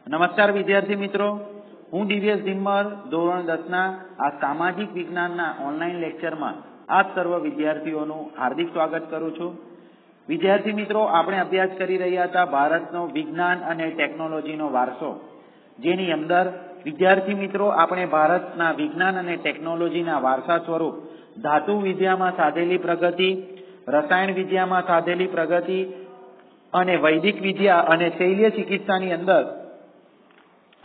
નમસ્કાર વિદ્યાર્થી મિત્રો, હું દિવ્યેશ ધીમર ધોરણ 10 ના આ સામાજિક વિજ્ઞાનના ઓનલાઈન લેક્ચરમાં આપ સર્વ વિદ્યાર્થીઓનું હાર્દિક સ્વાગત કરું છું। વિદ્યાર્થી મિત્રો, આપણે અભ્યાસ કરી રહ્યા હતા ભારતનો વિજ્ઞાન અને ટેકનોલોજીનો વારસો, જેની અંદર વિદ્યાર્થી મિત્રો આપણે ભારતના વિજ્ઞાન અને ટેકનોલોજીના વારસા સ્વરૂપ ધાતુ વિદ્યામાં સાધેલી પ્રગતિ, રસાયણ વિદ્યામાં સાધેલી પ્રગતિ અને વૈદિક વિદ્યા અને શૈલ્ય ચિકિત્સાની અંદર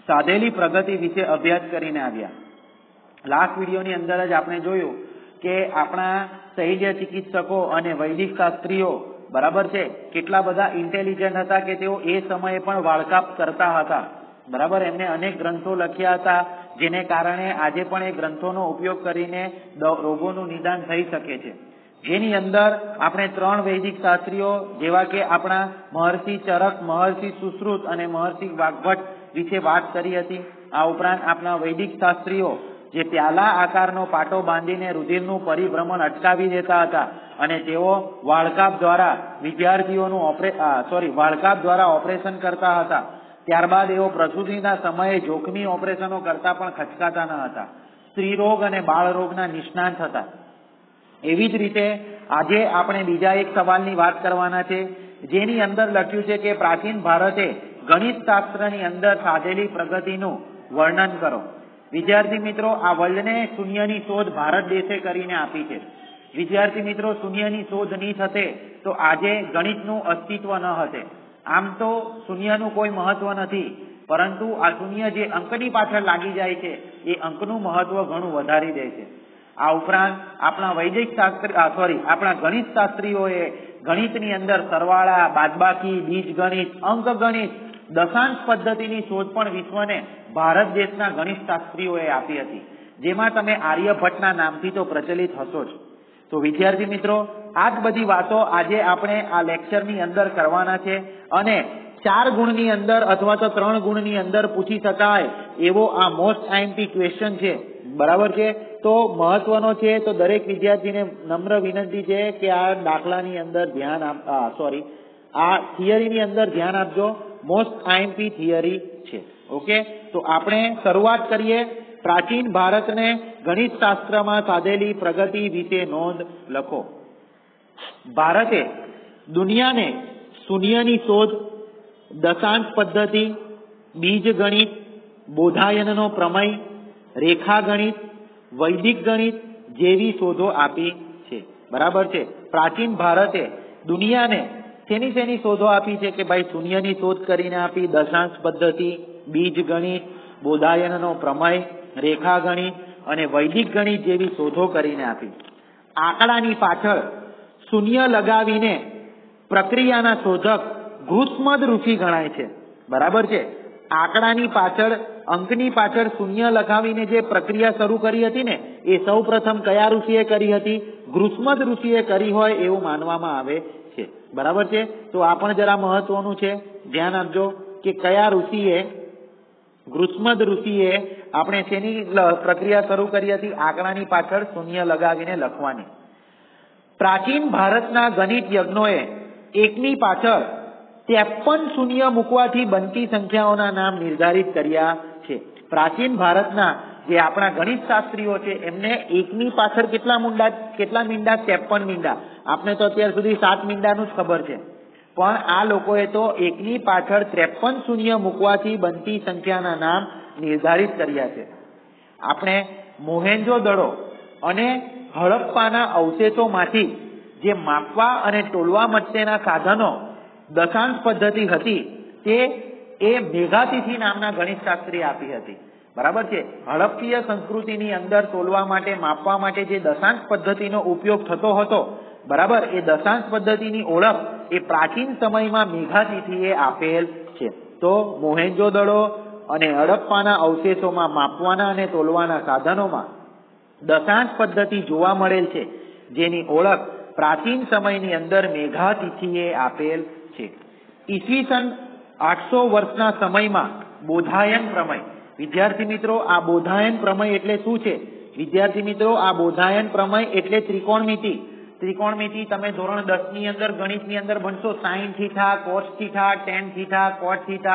સાધેલી પ્રગતિ વિશે અભ્યાસ કરીને આવ્યા। લાસ્ટ વિડીયોની અંદર જ આપણે જોયું કે આપણા શૈલ્ય ચિકિત્સકો અને વૈદિક શાસ્ત્રીઓ બરાબર છે કેટલા બધા ઇન્ટેલિજન્ટ હતા કે તેઓ એ સમયે પણ વાળકાપ કરતા હતા। બરાબર, એમને અનેક ગ્રંથો લખ્યા હતા, જેને કારણે આજે પણ એ ગ્રંથોનો ઉપયોગ કરીને રોગોનું નિદાન થઈ શકે છે। જેની અંદર આપણે 3 વૈદિક શાસ્ત્રીઓ જેવા કે આપણા મહર્ષિ ચરક, મહર્ષિ સુશ્રુત અને મહર્ષિ વાગ્ભટ વિશે વાત કરી હતી। આ ઉપરાંત આપણા વૈદિક શાસ્ત્રીઓ જે પ્યાલા આકારનો પાટો બાંધીને રુધિરનું પરિભ્રમણ અટકાવી દેતા હતા અને તેઓ વાળકાપ દ્વારા વિદ્યાર્થીઓનું વાળકાપ દ્વારા ઓપરેશન કરતા હતા। ત્યારબાદ એઓ પ્રસૂતિના સમયે જોખમી ઓપરેશનો કરતા પણ ખચકાતા ન હતા। સ્ત્રી રોગ અને બાળ રોગના નિષ્ણાંત હતા। એવી જ રીતે આજે આપણે બીજા એક સવાલની વાત કરવાના છે, જેની અંદર લખ્યું છે કે પ્રાચીન ભારતે ગણિત શાસ્ત્રની અંદર સાધેલી પ્રગતિનું વર્ણન કરો। વિદ્યાર્થી મિત્રો, આ વર્લ્ડને શૂન્યની શોધ ભારત દેશે કરીને આપી છે। વિદ્યાર્થી મિત્રો, શૂન્યની શોધ નહીં થતે તો આજે ગણિતનું અસ્તિત્વ ન હશે। આમ તો શૂન્યનું કોઈ મહત્વ નથી, પરંતુ આ શૂન્ય જે અંકની પાછળ લાગી જાય છે એ અંકનું મહત્વ ઘણું વધારી દે છે। આ ઉપરાંત આપણા આપણા ગણિત શાસ્ત્રીઓએ ગણિતની અંદર સરવાળા, બાદબાકી, બીજગણિત, અંકગણિત, દશાંશ પદ્ધતિની શોધ પણ વિશ્વને ભારત દેશના ગણિત શાસ્ત્રીઓએ આપી હતી, જેમાં તમે આર્યભટ્ટના નામથી તો પ્રચલિત હશો જ। તો વિદ્યાર્થી મિત્રો, આ જ બધી વાતો આજે આપણે આ લેક્ચરની અંદર કરવાના છે અને 4 ગુણની અંદર અથવા તો 3 ગુણની અંદર પૂછી શકાય એવો આ મોસ્ટ આઈએમપી ક્વેશ્ચન છે। બરાબર છે, તો મહત્વનો છે, તો દરેક વિદ્યાર્થીને નમ્ર વિનંતી છે કે આ દાખલાની અંદર આ થિયરીની અંદર ધ્યાન આપજો। મોસ્ટ આઈએમપી થિયરી છે। ઓકે, તો આપણે શરૂઆત કરીએ। પ્રાચીન ભારતને ગણિત શાસ્ત્રમાં સાધેલી પ્રગતિ વિશે નોંધ લખો। ભારતે દુનિયાને શૂન્યની શોધ, દશાંશ પદ્ધતિ, બીજગણિત, બોધાયનનો પ્રમેય, રેખાગણિત, વૈદિક ગણિત જેવી શોધો આપી છે। બરાબર છે, પ્રાચીન ભારતે દુનિયાને શેની શોધો આપી છે કે ભાઈ શૂન્યની શોધ કરીને આપી, દશાંશ પદ્ધતિ, બીજગણિત, બોધાયનનો પ્રમેય, રેખાગણિત અને વૈદિક ગણિત જેવી શોધો કરીને આપી। આંકડાની પાછળ શૂન્ય લગાવીને પ્રક્રિયાના શોધક ગૃત્સમદ ઋષિ ગણાય છે। બરાબર છે, આંકડાની પાછળ, અંકની પાછળ શૂન્ય લગાવીને જે પ્રક્રિયા શરૂ કરી હતી ને એ સૌ પ્રથમ કયા ઋષિએ કરી હતી? ગૃત્સમદ ઋષિએ કરી હોય એવું માનવામાં આવે છે। બરાબર છે, તો આ પણ જરા મહત્વનું છે, ધ્યાન આપજો કે કયા ઋષિએ, ગૃત્સમદ ઋષિએ આપણે શેની પ્રક્રિયા શરૂ કરી હતી? આંકડાની પાછળ શૂન્ય લગાવીને લખવાની। પ્રાચીન ભારતના ગણિત યજ્ઞોએ એકની પાછળ 53 શૂન્ય મૂકવાથી બનતી સંખ્યાઓના નામ નિર્ધારિત કર્યા છે। પ્રાચીન ભારતના જે આપણા ગણિત શાસ્ત્રીઓ છે એમને એકની પાછળ કેટલા મીંડા? 53 મીંડા। આપણે તો અત્યાર સુધી 7 મીંડાનું જ ખબર છે, પણ આ લોકોએ તો એકની પાછળ 53 શૂન્ય મૂકવાથી બનતી સંખ્યાના નામ નિર્ધારિત કર્યા છે। આપણે મોહેન્જો-દડો અને હડપ્પાના અવશેષોમાંથી જે માપવા અને તોલવા માટેના સાધનો દશાંશ પદ્ધતિ હતી તે મેઘાતિથિ નામના ગણિત શાસ્ત્રીએ આપી હતી। બરાબર છે, હડપ્પીય સંસ્કૃતિની અંદર તોલવા માટે, માપવા માટે જે દશાંશ પદ્ધતિનો ઉપયોગ થતો હતો, બરાબર, એ દશાંશ પદ્ધતિની ઓળખ એ પ્રાચીન સમયમાં મેઘાતિથિએ આપેલ છે। તો મોહેન્જો-દડો અને હડપ્પાના અવશેષોમાં માપવાના અને તોલવાના સાધનોમાં દશાંશ પદ્ધતિ જોવા મળેલ છે, જેની ઓળખ પ્રાચીન સમયની અંદર મેઘાતિથિએ આપેલ છે। ઈસવીસન 800 વર્ષના સમયમાં બોધાયન પ્રમેય, વિદ્યાર્થી મિત્રો આ બોધાયન પ્રમેય એટલે શું છે? વિદ્યાર્થી મિત્રો, આ બોધાયન પ્રમેય એટલે ત્રિકોણમિતિ। ત્રિકોણમિતિ તમે ધોરણ 10 ની અંદર ગણિતની અંદર ભણશો, sin θ, cos θ, tan θ, cot θ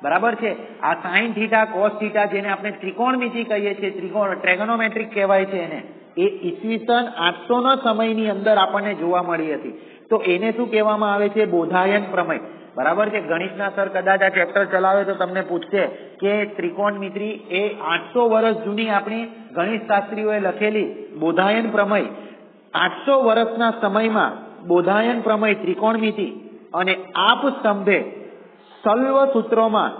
બરાબર છે. આ સાઇન થીટા કોસ થીટા જેને આપણે ત્રિકોણમિતિ કહીએ છીએ, ટ્રેગોનોમેટ્રિક કહેવાય છે એને, એ ઈસવીસન 800 ના સમયની અંદર આપણને જોવા મળી હતી. તો એને શું કહેવામાં આવે છે? બોધાયન પ્રમેય. બરાબર છે. ગણિતના સર કદાચ આ ચેપ્ટર ચલાવે તો તમને પૂછશે કે ત્રિકોણમિતિ એ 800 વર્ષ જૂની આપણી ગણિત શાસ્ત્રીઓએ લખેલી બોધાયન પ્રમેય, 800 વર્ષના સમયમાં બોધાયન પ્રમેય ત્રિકોણમિતિ અને આપ સ્તંભે સલ્વ સૂત્રોમાં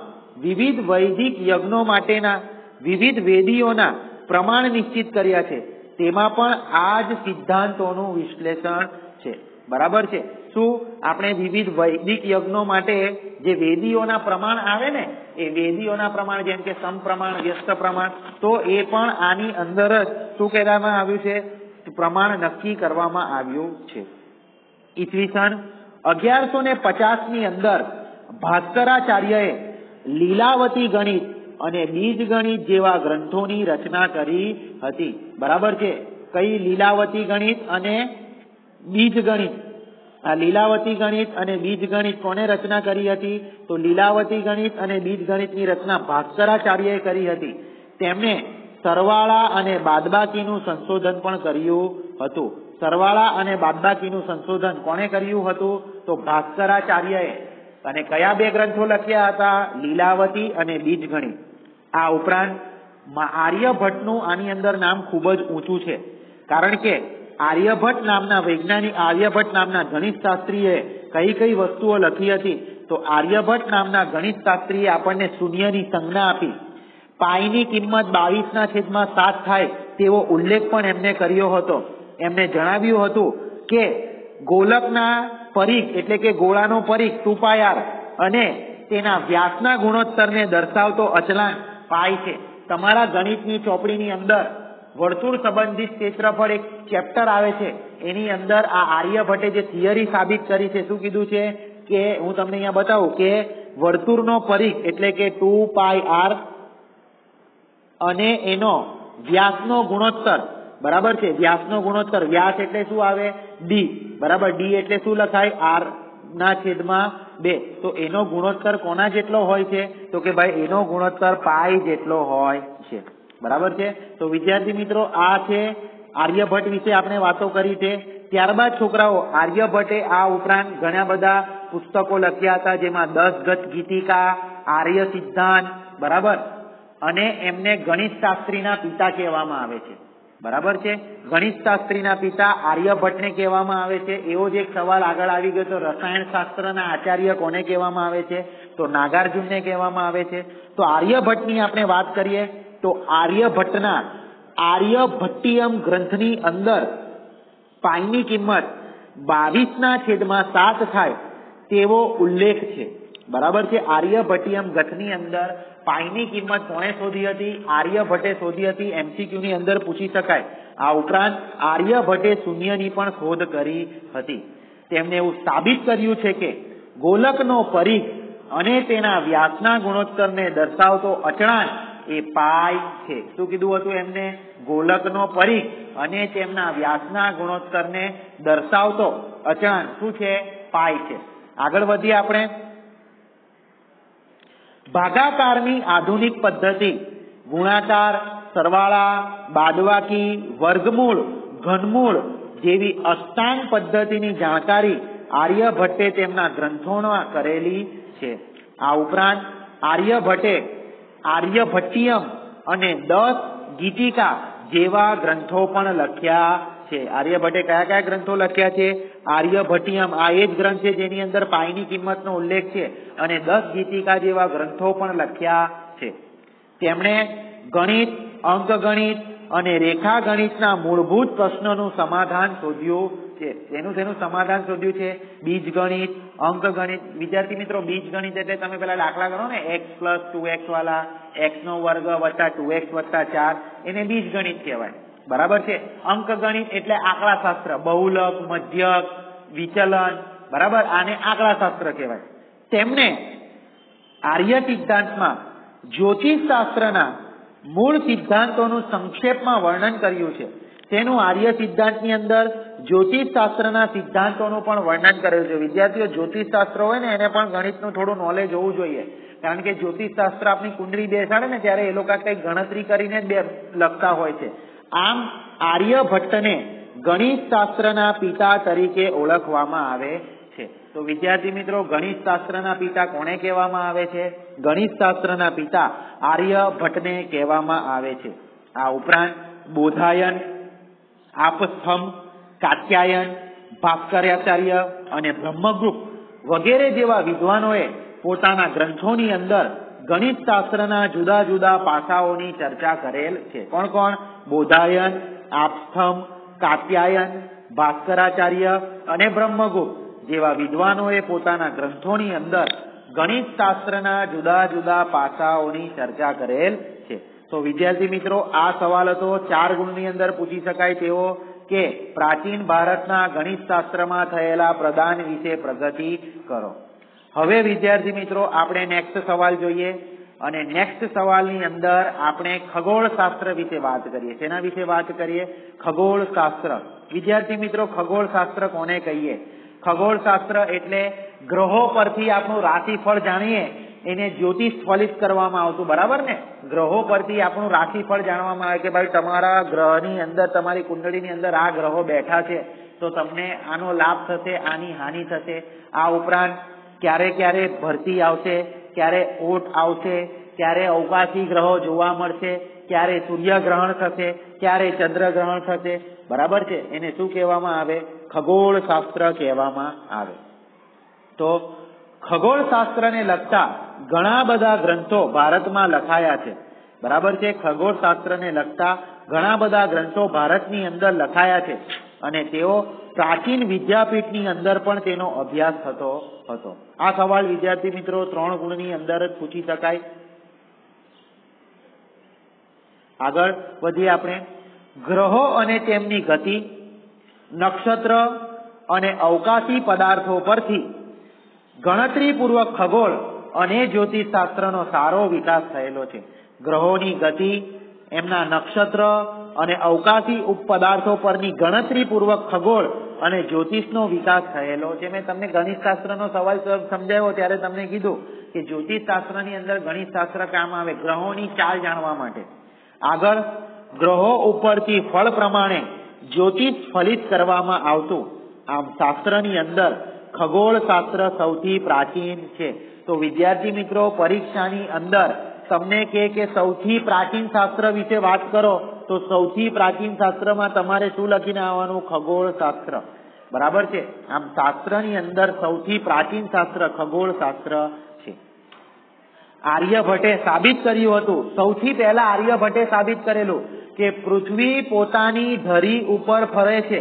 વિવિધ વૈદિક યજ્ઞો માટેના વિવિધ વેદીઓના પ્રમાણ નિશ્ચિત કર્યા છે. તેમાં પણ આ જ સિદ્ધાંતોનું વિશ્લેષણ છે. બરાબર છે. શું આપણે વિવિધ વૈદિક યજ્ઞો માટે જે વેદીઓના પ્રમાણ આવે ને, એ વેદીઓના પ્રમાણ જેમ કે સમપ્રમાણ, વ્યસ્ત પ્રમાણ, તો એ પણ આની અંદર જ શું કહેવામાં આવ્યું છે? પ્રમાણ નક્કી કરવામાં આવ્યું છે. ઈસવીસન 1150 ની અંદર ભાસ્કરાચાર્યએ લીલાવતી ગણિત અને બીજ ગણિત જેવા ગ્રંથોની રચના કરી હતી. બરાબર છે. કઈ? લીલાવતી ગણિત અને બીજ ગણિત. આ લીલાવતી ગણિત અને બીજ ગણિત કોને રચના કરી હતી? તો લીલાવતી ગણિત અને બીજ ગણિતની રચના ભાસ્કરાચાર્યએ કરી હતી. તેમણે સરવાળા અને બાદબાકીનું સંશોધન પણ કર્યું હતું. સરવાળા અને બાદબાકીનું સંશોધન કોણે કર્યું હતું? તો ભાસ્કરાચાર્યએ. અને કયા બે ગ્રંથો લખ્યા હતા? લીલાવતી અને બીજ ગણિત. આ ઉપરાંત આર્યભટ્ટનું આની અંદર નામ ખૂબ જ ઊંચું છે, કારણ કે આર્યભટ્ટ નામના વૈજ્ઞાનિક, આર્યભટ્ટ નામના ગણિત શાસ્ત્રીએ કઈ કઈ વસ્તુઓ લખી હતી? તો આર્યભટ્ટ નામના ગણિત શાસ્ત્રીએ આપણને શૂન્યની સંજ્ઞા આપી, પાઈની કિંમત 22/7 થાય તેવો ઉલ્લેખ પણ એમને કર્યો હતો. એમને જણાવ્યું હતું કે ગોલકના પરિઘ એટલે કે ગોળાનો પરિઘ 2πr અને તેના વ્યાસના ગુણોત્તરને દર્શાવતો અચળાંક પાઈ છે. તમારા ગણિતની ચોપડીની અંદર વર્તુળ સંબંધિત ક્ષેત્રફળ એક ચેપ્ટર આવે છે, એની અંદર આ આર્યભટ્ટે જે થિયરી સાબિત કરી છે, શું કીધું છે કે હું તમને અહીંયા બતાવું કે વર્તુળનો પરિઘ એટલે કે 2πr અને એનો વ્યાસનો ગુણોત્તર. બરાબર છે. વ્યાસનો ગુણોત્તર, વ્યાસ એટલે શું આવે? d. બરાબર. d એટલે શું લખાય? r/2. તો એનો ગુણોત્તર કોના જેટલો હોય છે? તો કે ભાઈ એનો ગુણોત્તર પાઈ જેટલો હોય છે. બરાબર છે. તો વિદ્યાર્થી મિત્રો, આ છે આર્યભટ્ટ વિશે આપણે વાતો કરી છે. ત્યારબાદ છોકરાઓ, આર્યભટ્ટે આ ઉપરાંત ઘણા બધા પુસ્તકો લખ્યા હતા, જેમાં 10 ગત ગીતિકા, આર્ય સિદ્ધાંત. બરાબર. અને એમને ગણિત શાસ્ત્રીના પિતા કહેવામાં આવે છે. બરાબર છે. ગણિત શાસ્ત્રીના પિતા આર્યભટ્ટને કહેવામાં આવે છે. એવો જ એક સવાલ આગળ આવી ગયો તો રસાયણ શાસ્ત્રના આચાર્ય કોને કહેવામાં આવે છે? તો નાગાર્જુનને કહેવામાં આવે છે. તો આર્યભટ્ટની આપણે વાત કરીએ તો આર્યભટ્ટના આર્યભટ્ટિયમ ગ્રંથની અંદર પાઈની કિંમત 22/7 થાય તેવો ઉલ્લેખ છે. બરાબર છે. આર્યભટ્ટિયમ ગ્રંથની અંદર પાઈની કિંમત કોણે શોધી હતી? આર્યભટ્ટે શોધી હતી. MCQ ની અંદર પૂછી શકાય. આ ઉપરાંત આર્યભટ્ટે શૂન્યની પણ શોધ કરી હતી. તેમણે એવું સાબિત કર્યું છે કે ગોલકનો પરિઘ અને તેના વ્યાસના ગુણોત્તરને દર્શાવતો અચળાંક એ પાઈ છે. શું કીધું હતું એમને? ગોલકનો પરિઘ અને તેમના વ્યાસના ગુણોત્તરને દર્શાવતો અચળાંક શું છે? પાઈ છે. આગળ વધીએ આપણે. ભાગાકારની આધુનિક પદ્ધતિ, ગુણાકાર, સરવાળા, બાદબાકી, વર્ગમૂળ, ઘનમૂળ જેવી અષ્ટાંગ પદ્ધતિની જાણકારી આર્યભટ્ટે તેમના ગ્રંથોમાં કરેલી છે. આ ઉપરાંત આર્યભટ્ટે આર્યભટ્ટિયમ અને 10 ગીતિકા જેવા ગ્રંથો પણ લખ્યા છે. આર્યભટ્ટે કયા કયા ગ્રંથો લખ્યા છે? આર્યભટ્ટિયમ, આ એ જ ગ્રંથ છે જેની અંદર પાઈની કિંમતનો ઉલ્લેખ છે, અને 10 ગીતિકા જેવા ગ્રંથો પણ લખ્યા છે. તેમણે ગણિત, અંકગણિત અને રેખા ગણિતના મૂળભૂત પ્રશ્નોનું સમાધાન શોધ્યું છે. તેનું સમાધાન શોધ્યું છે? બીજગણિત, અંકગણિત. વિદ્યાર્થી મિત્રો, બીજગણિત એટલે તમે પેલા દાખલા કરો ને, x + 2x વાળા, x² + 2x + 4, એને બીજગણિત કહેવાય. બરાબર છે. અંકગણિત એટલે આંકડાશાસ્ત્ર, બહુલક, મધ્યક, વિચલન. બરાબર. આને આંકડાશાસ્ત્ર કહેવાય. તેમણે આર્ય સિદ્ધાંતમાં જ્યોતિષશાસ્ત્રના મૂળ સિદ્ધાંતોનું સંક્ષેપમાં વર્ણન કર્યું છે. તેનું આર્ય સિદ્ધાંતની અંદર જ્યોતિષશાસ્ત્રના સિદ્ધાંતોનું પણ વર્ણન કરેલું છે. વિદ્યાર્થીઓ, જ્યોતિષશાસ્ત્ર હોય ને એને પણ ગણિતનું થોડું નોલેજ હોવું જોઈએ, કારણ કે જ્યોતિષશાસ્ત્ર આપણી કુંડળી બેસાડે ને ત્યારે એ લોકો કઈ ગણતરી કરીને જ લખતા હોય છે. આમ આર્યભટ્ટને ગણિત શાસ્ત્રના પિતા તરીકે ઓળખવામાં આવે છે. તો વિદ્યાર્થી મિત્રો, ગણિત શાસ્ત્રના પિતા કોને કહેવામાં આવે છે? ગણિત શાસ્ત્રના પિતા આર્યભટ્ટને કહેવામાં આવે છે. આ ઉપરાંત બોધાયન, આપસ્થમ, કાત્યાયન, ભાસ્કરાચાર્ય અને બ્રહ્મગુપ્ત વગેરે જેવા વિદ્વાનોએ પોતાના ગ્રંથોની અંદર ગણિત શાસ્ત્રના જુદા જુદા પાસાઓની ચર્ચા કરેલ છે. કોણ કોણ? બોધાયન, આપસ્થમ, કાત્યાયન, ભાસ્કરાચાર્ય અને બ્રહ્મગુપ્ત જેવા વિદ્વાનોએ પોતાના ગ્રંથોની અંદર ગણિત શાસ્ત્રના જુદા જુદા પાસાઓની ચર્ચા કરેલ છે. તો વિદ્યાર્થી મિત્રો, આ સવાલ હતો 4 ગુણની અંદર પૂછી શકાય તેવો કે પ્રાચીન ભારતના ગણિત શાસ્ત્રમાં થયેલા પ્રદાન વિશે પ્રગતિ કરો. હવે વિદ્યાર્થી મિત્રો, આપણે નેક્સ્ટ સવાલ જોઈએ અને નેક્સ્ટ સવાલની અંદર આપણે ખગોળશાસ્ત્ર વિશે વાત કરીએ. શેના વિશે વાત કરીએ? ખગોળશાસ્ત્ર. વિદ્યાર્થી મિત્રો, ખગોળશાસ્ત્ર કોને કહીએ? ખગોળશાસ્ત્ર એટલે ગ્રહો પરથી આપણું રાશિફળ જાણીએ એને જ્યોતિષ ફલિત કરવામાં આવતું, બરાબર ને? ગ્રહો પરથી આપણું રાશિફળ જાણવામાં આવે કે ભાઈ તમારા ગ્રહની અંદર, તમારી કુંડળીની અંદર આ ગ્રહો બેઠા છે તો તમને આનો લાભ થશે, આની હાનિ થશે. આ ઉપરાંત ક્યારે ક્યારે ભરતી આવશે, ક્યારે ઓટ આવશે, ક્યારે અવકાશી ગ્રહો જોવા મળશે, ક્યારે સૂર્યગ્રહણ થશે, ક્યારે ચંદ્રગ્રહણ થશે, બરાબર છે? એને શું કહેવામાં આવે? ખગોળશાસ્ત્ર કહેવામાં આવે. તો ખગોળશાસ્ત્રને લગતા ઘણા બધા ગ્રંથો ભારતમાં લખાયા છે, બરાબર છે? ખગોળશાસ્ત્રને લગતા ઘણા બધા ગ્રંથો ભારતની અંદર લખાયા છે અને તેઓ પ્રાચીન વિદ્યાપીઠની અંદર પણ તેનો અભ્યાસ થતો હતો. આ સવાલ વિદ્યાર્થી મિત્રો 3 ગુણની અંદર જ પૂછી શકાય. આગળ વધીએ આપણે. ગ્રહો અને તેમની ગતિ, નક્ષત્ર અને અવકાશી પદાર્થો પરથી ગણતરીપૂર્વક ખગોળ અને જ્યોતિષશાસ્ત્રનો સારો વિકાસ થયેલો છે. ગ્રહોની ગતિ, એમના નક્ષત્ર અને અવકાશી પદાર્થો પરની ગણતરીપૂર્વક ખગોળ અને જ્યોતિષનો વિકાસ થયેલો છે. મેં તમને ગણિતશાસ્ત્રનો સવાલ સમજાવ્યો ત્યારે તમને કીધું કે જ્યોતિષશાસ્ત્રની અંદર ગણિતશાસ્ત્ર કામ આવે ગ્રહોની ચાલ જાણવા માટે. આગળ ગ્રહો ઉપરથી ફળ પ્રમાણે જ્યોતિષ ફલિત કરવામાં આવતું. આમ શાસ્ત્રની અંદર ખગોળશાસ્ત્ર સૌથી પ્રાચીન છે. તો વિદ્યાર્થી મિત્રો, પરીક્ષાની અંદર તમને કે સૌથી પ્રાચીન શાસ્ત્ર વિશે વાત કરો તો સૌથી પ્રાચીન શાસ્ત્રમાં તમારે શું લખીને આવવાનું? ખગોળશાસ્ત્ર, બરાબર છે? આમ શાસ્ત્રની અંદર સૌથી પ્રાચીન શાસ્ત્ર ખગોળશાસ્ત્ર છે. આર્યભટ્ટે સાબિત કર્યું હતું, સૌથી પહેલા આર્યભટ્ટે સાબિત કરેલું કે પૃથ્વી પોતાની ધરી ઉપર ફરે છે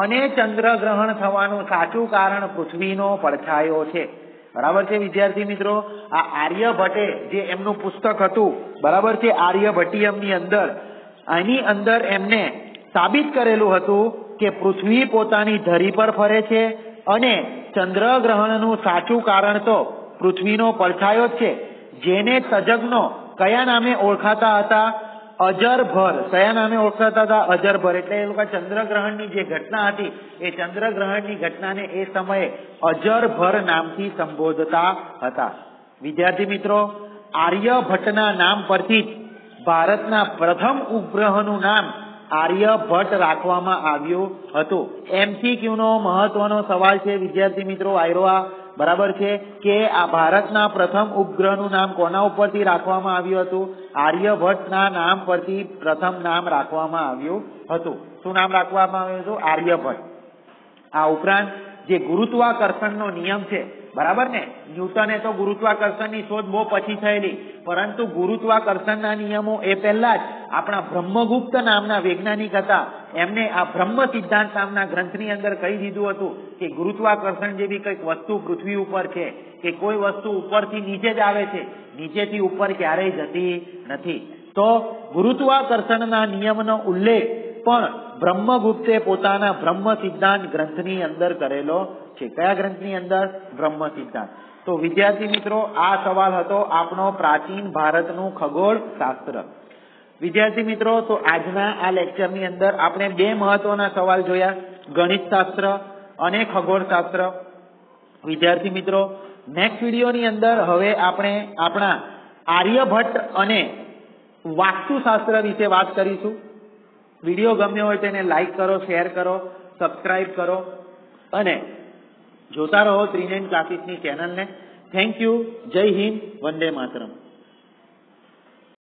અને ચંદ્રગ્રહણ થવાનું સાચું કારણ પૃથ્વીનો પડછાયો છે, બરાબર છે વિદ્યાર્થી મિત્રો? આ આર્યભટ્ટે જે એમનું પુસ્તક હતું, બરાબર છે, આર્યભટ્ટિયમની અંદર, આની અંદર એમને સાબિત કરેલું હતું કે પૃથ્વી પોતાની ધરી પર ફરે છે અને ચંદ્રગ્રહણનું સાચું કારણ તો પૃથ્વીનો પડછાયો જ છે, જેને તજજ્ઞો કયા નામે ઓળખાતા હતા? અજરભર. કયા નામે ઓળખાતા હતા? અજરભર. એટલે એ લોકો ચંદ્રગ્રહણની જે ઘટના હતી એ ચંદ્રગ્રહણની ઘટનાને એ સમયે અજરભર નામથી સંબોધતા હતા. વિદ્યાર્થી મિત્રો, આર્યભટ્ટના નામ પરથી જ ભારતના પ્રથમ ઉપગ્રહનું નામ આર્યભટ્ટ રાખવામાં આવ્યું હતું. MCQ નો મહત્વનો સવાલ છે વિદ્યાર્થી મિત્રો, આયરોઆ, બરાબર છે? કે આ ભારતના પ્રથમ ઉપગ્રહનું નામ કોના ઉપરથી રાખવામાં આવ્યું હતું? આર્યભટ્ટના નામ પરથી પ્રથમ નામ રાખવામાં આવ્યું હતું. શું નામ રાખવામાં આવ્યું હતું? આર્યભટ્ટ. આ ઉપરાંત જે ગુરુત્વાકર્ષણનો નિયમ છે, બરાબર ને? ન્યૂટને તો ગુરુત્વાકર્ષણની શોધ બહુ પછી થયેલી, પરંતુ ગુરુત્વાકર્ષણના નિયમો એ પહેલા જ આપણા બ્રહ્મગુપ્ત નામના વૈજ્ઞાનિક હતા, એમને આ બ્રહ્મ સિદ્ધાંત નામના ગ્રંથની અંદર કહી દીધું હતું કે ગુરુત્વાકર્ષણ જેવી કંઈક વસ્તુ પૃથ્વી ઉપર છે કે કોઈ વસ્તુ ઉપરથી નીચે જ આવે છે, નીચેથી ઉપર ક્યારેય જતી નથી. તો ગુરુત્વાકર્ષણના નિયમનો ઉલ્લેખ પણ બ્રહ્મગુપ્તે પોતાના બ્રહ્મ સિદ્ધાંત ગ્રંથની અંદર કરેલો છે. કયા ગ્રંથની અંદર? બ્રહ્મ સિદ્ધાંત. તો વિદ્યાર્થી મિત્રો, આ સવાલ હતો આપણો પ્રાચીન ભારતનું ખગોળ શાસ્ત્ર. વિદ્યાર્થી મિત્રો, તો આજના આ લેક્ચરની અંદર આપણે 2 મહત્વના સવાલ જોયા. ગણિતશાસ્ત્ર અને ખગોળશાસ્ત્ર. વિદ્યાર્થી મિત્રો, નેક્સ્ટ વિડીયોની અંદર હવે આપણે આપણા આર્યભટ્ટ અને વાસ્તુશાસ્ત્ર વિશે વાત કરીશું. વિડીયો ગમ્યો હોય તેને લાઈક કરો, શેર કરો, સબસ્ક્રાઇબ કરો અને જોતા રહો 3 9 ક્લાસીસની ચેનલને. Thank you. જય હિન્દ. વંદે માતરમ.